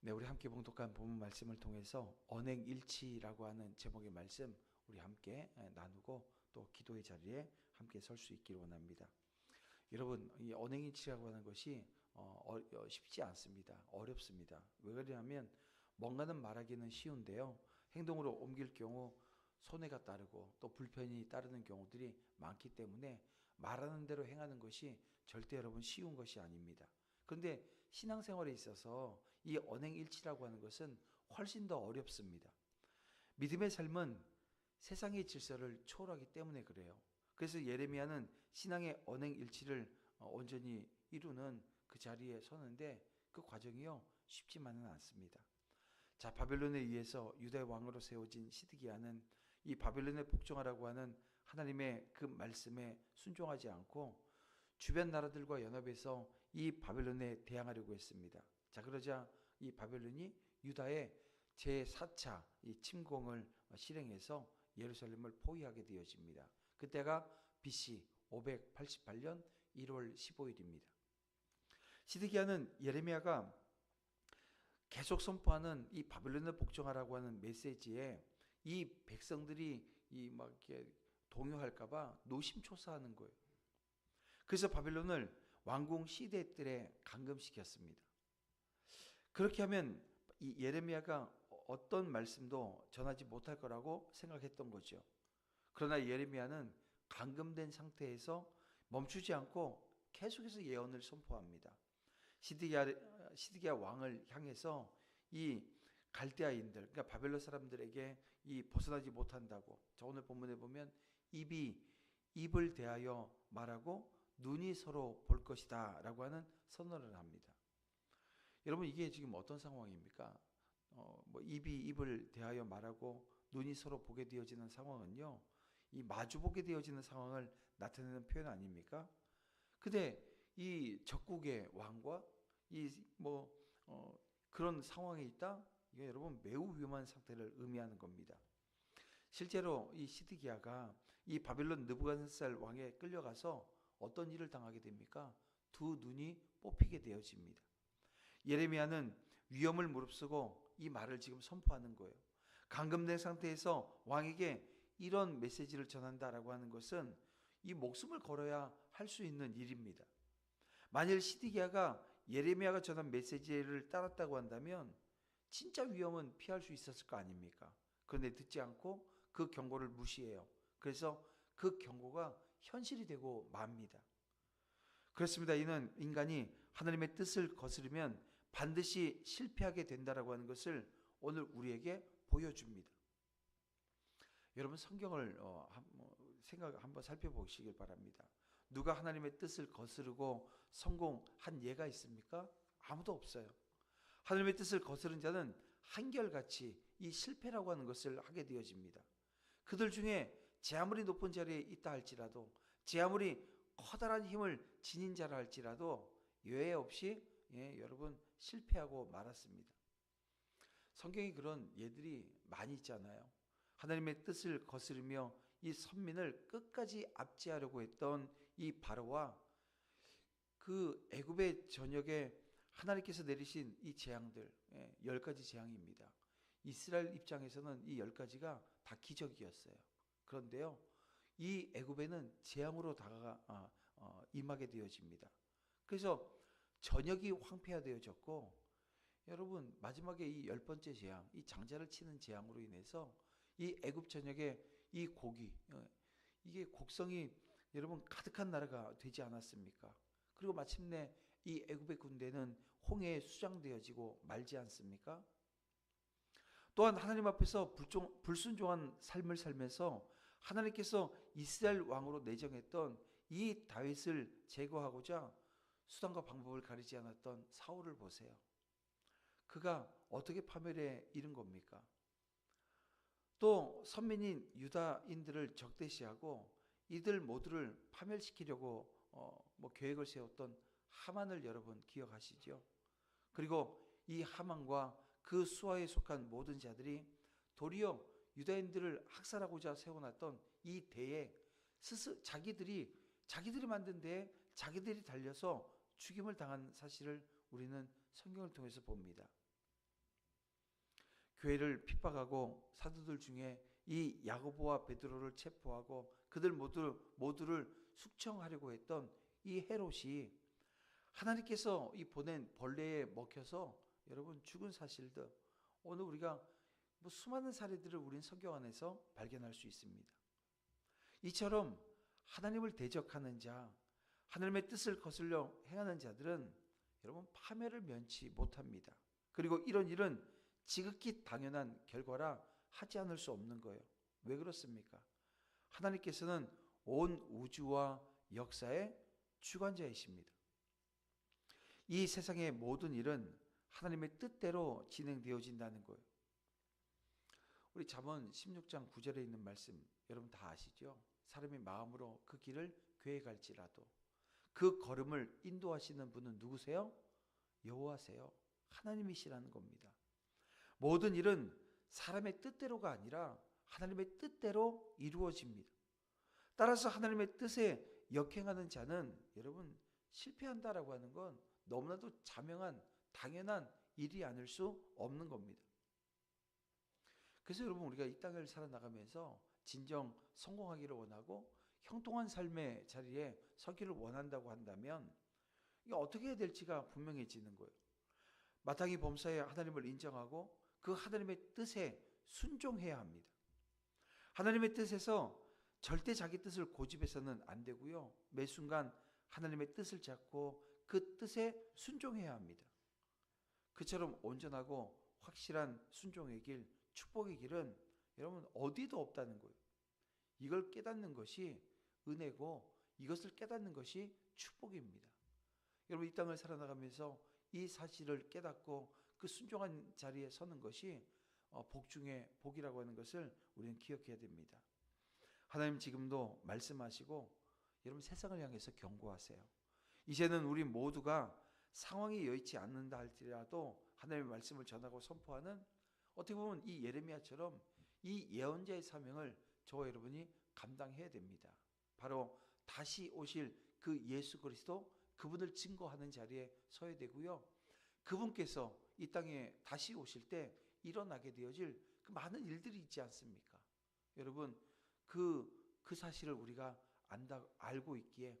네, 우리 함께 봉독한 본문 말씀을 통해서 언행일치라고 하는 제목의 말씀 우리 함께 나누고 또 기도의 자리에 함께 설 수 있기를 원합니다. 여러분, 이 언행일치라고 하는 것이 쉽지 않습니다. 어렵습니다. 왜 그러냐면 뭔가는 말하기는 쉬운데요. 행동으로 옮길 경우 손해가 따르고 또 불편이 따르는 경우들이 많기 때문에 말하는 대로 행하는 것이 절대 여러분 쉬운 것이 아닙니다. 그런데 신앙생활에 있어서 이 언행일치라고 하는 것은 훨씬 더 어렵습니다. 믿음의 삶은 세상의 질서를 초월하기 때문에 그래요. 그래서 예레미야는 신앙의 언행일치를 온전히 이루는 그 자리에 서는데 그 과정이요 쉽지만은 않습니다. 자, 바벨론에 의해서 유다의 왕으로 세워진 시드기야는 이 바벨론에 복종하라고 하는 하나님의 그 말씀에 순종하지 않고 주변 나라들과 연합해서 이 바벨론에 대항하려고 했습니다. 자, 그러자 이 바벨론이 유다의 제4차 이 침공을 실행해서 예루살렘을 포위하게 되어집니다. 그때가 BC 588년 1월 15일입니다. 시드기야는 예레미야가 계속 선포하는 이 바벨론을 복종하라고 하는 메시지에 이 백성들이 막 이렇게 동요할까봐 노심초사하는 거예요. 그래서 바벨론을 왕궁 시대들에 감금시켰습니다. 그렇게 하면 이 예레미야가 어떤 말씀도 전하지 못할 거라고 생각했던 거죠. 그러나 예레미야는 감금된 상태에서 멈추지 않고 계속해서 예언을 선포합니다. 시드기야 왕을 향해서 이 갈대아인들, 그러니까 바벨론 사람들에게 이 벗어나지 못한다고. 자, 오늘 본문에 보면 입을 대하여 말하고 눈이 서로 볼 것이다 라고 하는 선언을 합니다. 여러분, 이게 지금 어떤 상황입니까? 입을 대하여 말하고 눈이 서로 보게 되어지는 상황은요, 이 마주보게 되어지는 상황을 나타내는 표현 아닙니까? 근데 이 적국의 왕과 그런 상황에 있다? 이게 여러분 매우 위험한 상태를 의미하는 겁니다. 실제로 이 시드기야가 이 바벨론 느부갓네살 왕에 끌려가서 어떤 일을 당하게 됩니까? 두 눈이 뽑히게 되어집니다. 예레미야는 위험을 무릅쓰고 이 말을 지금 선포하는 거예요. 감금된 상태에서 왕에게 이런 메시지를 전한다라고 하는 것은 이 목숨을 걸어야 할 수 있는 일입니다. 만일 시드기야가 예레미야가 전한 메시지를 따랐다고 한다면 진짜 위험은 피할 수 있었을 거 아닙니까? 그런데 듣지 않고 그 경고를 무시해요. 그래서 그 경고가 현실이 되고 맙니다. 그렇습니다. 이는 인간이 하나님의 뜻을 거스르면 반드시 실패하게 된다라고 하는 것을 오늘 우리에게 보여줍니다. 여러분, 성경을 한번 살펴보시길 바랍니다. 누가 하나님의 뜻을 거스르고 성공한 예가 있습니까? 아무도 없어요. 하나님의 뜻을 거스른 자는 한결같이 이 실패라고 하는 것을 하게 되어집니다. 그들 중에 제 아무리 높은 자리에 있다 할지라도, 제 아무리 커다란 힘을 지닌 자라 할지라도 예외 없이 여러분 실패하고 말았습니다. 성경에 그런 예들이 많이 있잖아요. 하나님의 뜻을 거스르며 이 선민을 끝까지 압제하려고 했던 이 바로와 그 애굽의 전역에 하나님께서 내리신 이 재앙들, 10가지 재앙입니다. 이스라엘 입장에서는 이 10가지가 다 기적이었어요. 그런데요, 이 애굽에는 재앙으로 임하게 되어집니다. 그래서 전역이 황폐화되어졌고, 여러분 마지막에 이 10번째 재앙, 이 장자를 치는 재앙으로 인해서 이 애굽 전역에 이 이게 곡성이 여러분 가득한 나라가 되지 않았습니까? 그리고 마침내 이 애굽의 군대는 홍해에 수장되어지고 말지 않습니까? 또한 하나님 앞에서 불순종한 삶을 살면서 하나님께서 이스라엘 왕으로 내정했던 이 다윗을 제거하고자 수단과 방법을 가리지 않았던 사울을 보세요. 그가 어떻게 파멸에 이른 겁니까? 또 선민인 유다인들을 적대시하고 이들 모두를 파멸시키려고 계획을 세웠던 하만을 여러분 기억하시죠? 그리고 이 하만과 그 수하에 속한 모든 자들이 도리어 유다인들을 학살하고자 세워놨던 이 대에 자기들이 만든 데에 자기들이 달려서 죽임을 당한 사실을 우리는 성경을 통해서 봅니다. 교회를 핍박하고 사도들 중에 이 야고보와 베드로를 체포하고 그들 모두를 숙청하려고 했던 이 헤롯이 하나님께서 이 보낸 벌레에 먹혀서 여러분 죽은 사실들, 오늘 우리가 수많은 사례들을 우린 성경 안에서 발견할 수 있습니다. 이처럼 하나님을 대적하는 자, 하나님의 뜻을 거슬려 행하는 자들은 여러분 파멸을 면치 못합니다. 그리고 이런 일은 지극히 당연한 결과라 하지 않을 수 없는 거예요. 왜 그렇습니까? 하나님께서는 온 우주와 역사의 주관자이십니다. 이 세상의 모든 일은 하나님의 뜻대로 진행되어진다는 거예요. 우리 잠언 16장 9절에 있는 말씀 여러분 다 아시죠? 사람이 마음으로 그 길을 계획할지라도 그 걸음을 인도하시는 분은 누구세요? 여호와세요. 하나님이시라는 겁니다. 모든 일은 사람의 뜻대로가 아니라 하나님의 뜻대로 이루어집니다. 따라서 하나님의 뜻에 역행하는 자는 여러분 실패한다라고 하는 건 너무나도 자명한 당연한 일이 아닐 수 없는 겁니다. 그래서 여러분 우리가 이 땅을 살아나가면서 진정 성공하기를 원하고 형통한 삶의 자리에 서기를 원한다고 한다면 이게 어떻게 해야 될지가 분명해지는 거예요. 마땅히 범사에 하나님을 인정하고 그 하나님의 뜻에 순종해야 합니다. 하나님의 뜻에서 절대 자기 뜻을 고집해서는 안 되고요. 매 순간 하나님의 뜻을 잡고 그 뜻에 순종해야 합니다. 그처럼 온전하고 확실한 순종의 길, 축복의 길은 여러분 어디도 없다는 거예요. 이걸 깨닫는 것이 은혜고 이것을 깨닫는 것이 축복입니다. 여러분 이 땅을 살아나가면서 이 사실을 깨닫고 그 순종한 자리에 서는 것이 복 중에 복이라고 하는 것을 우리는 기억해야 됩니다. 하나님 지금도 말씀하시고 여러분 세상을 향해서 경고하세요. 이제는 우리 모두가 상황이 여의치 않는다 할지라도 하나님의 말씀을 전하고 선포하는 어떻게 보면 이 예레미야처럼 이 예언자의 사명을 저와 여러분이 감당해야 됩니다. 바로 다시 오실 그 예수 그리스도 그분을 증거하는 자리에 서야 되고요. 그분께서 이 땅에 다시 오실 때 일어나게 되어질 그 많은 일들이 있지 않습니까? 여러분 그 사실을 우리가 알고 있기에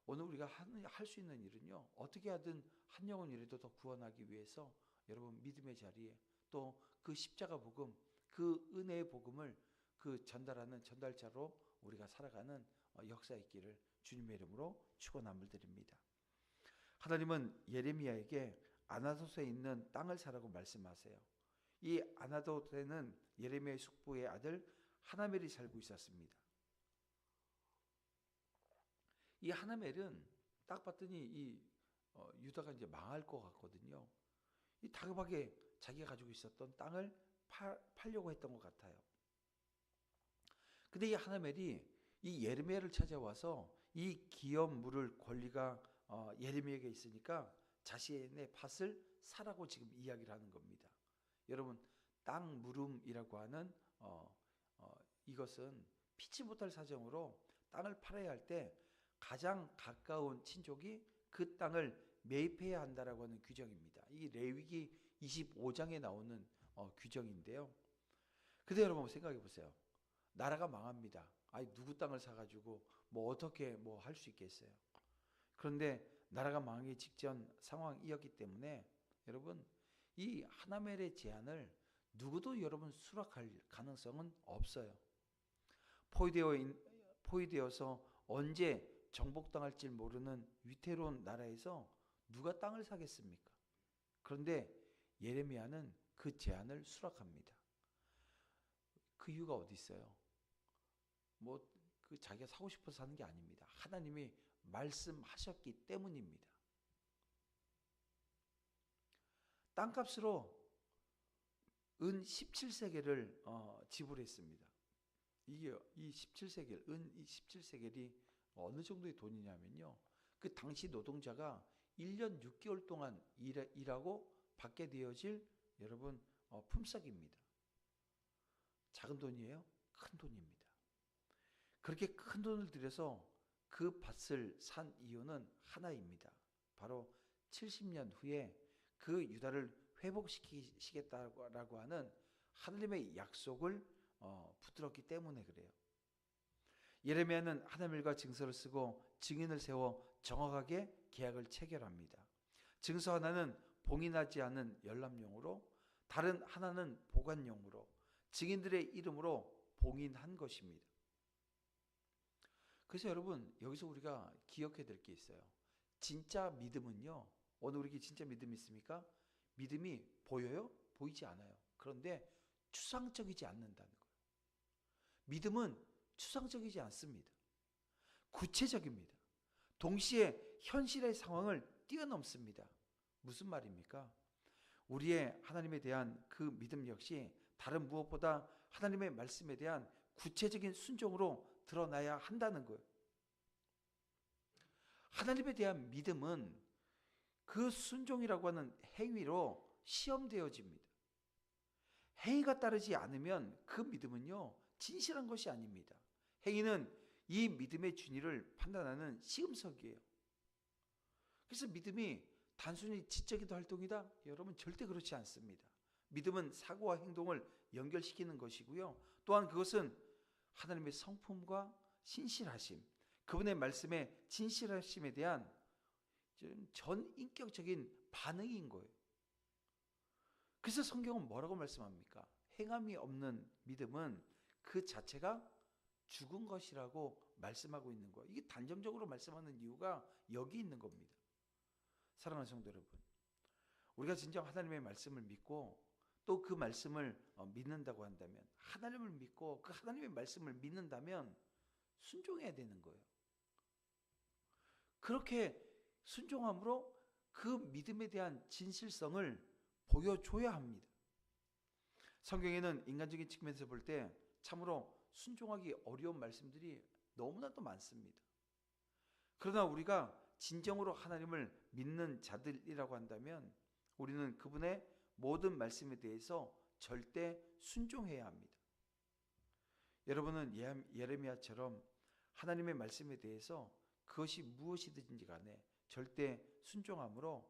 오늘 우리가 할 수 있는 일은요. 어떻게 하든 한 영혼이라도 더 구원하기 위해서 여러분 믿음의 자리에 또 그 십자가 복음, 그 은혜의 복음을 그 전달하는 전달자로 우리가 살아가는 역사 있기를 주님의 이름으로 축원함을 드립니다. 하나님은 예레미야에게 아나도스에 있는 땅을 사라고 말씀하세요. 이 아나도스에는 예레미야의 숙부의 아들 하나멜이 살고 있었습니다. 이 하나멜은 딱 봤더니 이 유다가 이제 망할 것 같거든요. 이 다급하게 자기가 가지고 있었던 땅을 팔려고 했던 것 같아요. 근데 이 하나멜이 이 예레미야를 찾아와서 이 기업 물을 권리가 예레미야에게 있으니까 자신의 밭을 사라고 지금 이야기를 하는 겁니다. 여러분 땅 물음이라고 하는 이것은 피치 못할 사정으로 땅을 팔아야 할 때 가장 가까운 친족이 그 땅을 매입해야 한다라고 하는 규정입니다. 이 레위기 25장에 나오는 규정인데요. 근데 여러분 생각해 보세요. 나라가 망합니다. 아니 누구 땅을 사가지고 어떻게 할 수 있겠어요. 그런데 나라가 망하기 직전 상황이었기 때문에 여러분 이 하나멜의 제안을 누구도 여러분 수락할 가능성은 없어요. 포위되어서 언제 정복당할지 모르는 위태로운 나라에서 누가 땅을 사겠습니까? 그런데 예레미야는 그 제안을 수락합니다. 그 이유가 어디 있어요? 그 자기가 사고 싶어서 사는 게 아닙니다. 하나님이 말씀하셨기 때문입니다. 땅값으로 은 17세겔을 지불했습니다. 이 17세겔, 은 17세겔이 어느 정도의 돈이냐면요. 그 당시 노동자가 1년 6개월 동안 일하고 받게 되어질 여러분 품삯입니다. 작은 돈이에요? 큰 돈입니다. 그렇게 큰 돈을 들여서 그 밭을 산 이유는 하나입니다. 바로 70년 후에 그 유다를 회복시키시겠다라고 하는 하나님의 약속을 붙들었기 때문에 그래요. 예레미야는 하나님과 증서를 쓰고 증인을 세워 정확하게 계약을 체결합니다. 증서 하나는 봉인하지 않은 열람용으로, 다른 하나는 보관용으로 증인들의 이름으로 봉인한 것입니다. 그래서 여러분, 여기서 우리가 기억해야 될 게 있어요. 진짜 믿음은요, 오늘 우리에게 진짜 믿음이 있습니까? 믿음이 보여요? 보이지 않아요. 그런데 추상적이지 않는다는 거예요. 믿음은 추상적이지 않습니다. 구체적입니다. 동시에 현실의 상황을 뛰어넘습니다. 무슨 말입니까? 우리의 하나님에 대한 그 믿음 역시 다른 무엇보다 하나님의 말씀에 대한 구체적인 순종으로 드러나야 한다는 거예요. 하나님에 대한 믿음은 그 순종이라고 하는 행위로 시험되어집니다. 행위가 따르지 않으면 그 믿음은요, 진실한 것이 아닙니다. 행위는 이 믿음의 진위를 판단하는 시금석이에요. 그래서 믿음이 단순히 지적인 활동이다? 여러분, 절대 그렇지 않습니다. 믿음은 사고와 행동을 연결시키는 것이고요. 또한 그것은 하나님의 성품과 신실하심, 그분의 말씀의 진실하심에 대한 전인격적인 반응인 거예요. 그래서 성경은 뭐라고 말씀합니까? 행함이 없는 믿음은 그 자체가 죽은 것이라고 말씀하고 있는 거예요. 이게 단정적으로 말씀하는 이유가 여기 있는 겁니다. 사랑하는 성도 여러분, 우리가 진정 하나님의 말씀을 믿고 또 그 말씀을 믿는다고 한다면, 하나님을 믿고 그 하나님의 말씀을 믿는다면 순종해야 되는 거예요. 그렇게 순종함으로 그 믿음에 대한 진실성을 보여줘야 합니다. 성경에는 인간적인 측면에서 볼 때 참으로 순종하기 어려운 말씀들이 너무나도 많습니다. 그러나 우리가 진정으로 하나님을 믿는 자들이라고 한다면 우리는 그분의 모든 말씀에 대해서 절대 순종해야 합니다. 여러분은 예레미야처럼 하나님의 말씀에 대해서 그것이 무엇이든지 간에 절대 순종함으로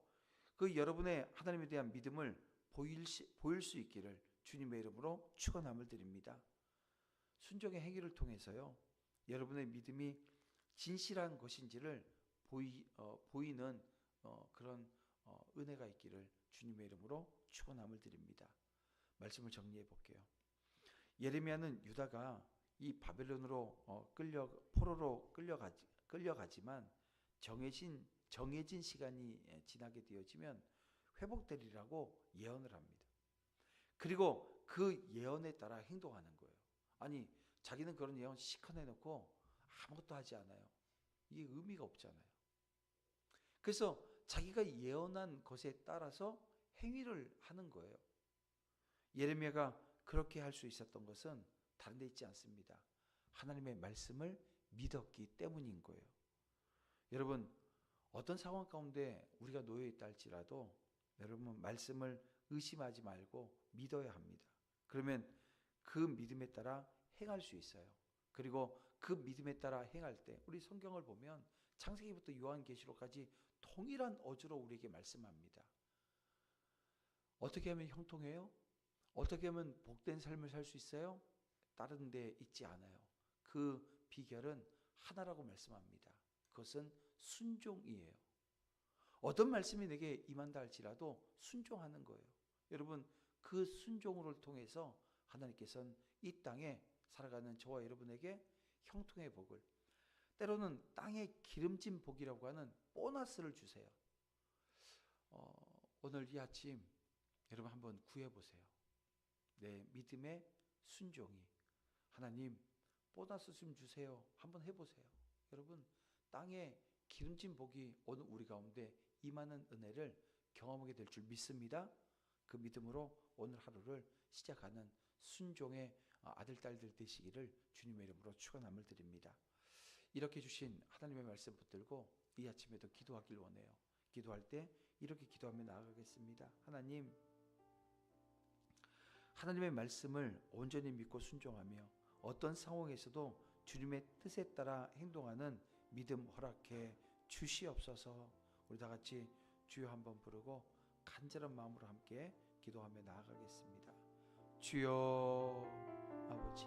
그 여러분의 하나님에 대한 믿음을 보일 수 있기를 주님의 이름으로 축원함을 드립니다. 순종의 행위를 통해서요, 여러분의 믿음이 진실한 것인지를 보이는 그런 은혜가 있기를 주님의 이름으로 축원함을 드립니다. 말씀을 정리해 볼게요. 예레미야는 유다가 이 바벨론으로 포로로 끌려가지만 정해진 시간이 지나게 되어지면 회복되리라고 예언을 합니다. 그리고 그 예언에 따라 행동하는 거예요. 아니, 자기는 그런 예언 시커내놓고 아무것도 하지 않아요. 이게 의미가 없잖아요. 그래서 자기가 예언한 것에 따라서 행위를 하는 거예요. 예레미야가 그렇게 할 수 있었던 것은 다른 데 있지 않습니다. 하나님의 말씀을 믿었기 때문인 거예요. 여러분, 어떤 상황 가운데 우리가 놓여 있다 할지라도 여러분 말씀을 의심하지 말고 믿어야 합니다. 그러면 그 믿음에 따라 행할 수 있어요. 그리고 그 믿음에 따라 행할 때 우리 성경을 보면 창세기부터 요한계시록까지 동일한 어조로 우리에게 말씀합니다. 어떻게 하면 형통해요? 어떻게 하면 복된 삶을 살 수 있어요? 다른 데 있지 않아요. 그 비결은 하나라고 말씀합니다. 그것은 순종이에요. 어떤 말씀이 내게 임한다 할지라도 순종하는 거예요. 여러분, 그 순종을 통해서 하나님께서는 이 땅에 살아가는 저와 여러분에게 형통의 복을, 때로는 땅에 기름진 복이라고 하는 보너스를 주세요. 오늘 이 아침 여러분 한번 구해보세요. 내 믿음의 순종이, 하나님 보너스 좀 주세요. 한번 해보세요. 여러분, 땅에 기름진 복이 오늘 우리 가운데 임하는 은혜를 경험하게 될 줄 믿습니다. 그 믿음으로 오늘 하루를 시작하는 순종의 아들, 딸들 되시기를 주님의 이름으로 축원함을 드립니다. 이렇게 주신 하나님의 말씀 붙들고 이 아침에도 기도하길 원해요. 기도할 때 이렇게 기도하며 나아가겠습니다. 하나님의 말씀을 온전히 믿고 순종하며 어떤 상황에서도 주님의 뜻에 따라 행동하는 믿음 허락해 주시옵소서. 우리 다 같이 주여 한번 부르고 간절한 마음으로 함께 기도하며 나아가겠습니다. 주여 아버지,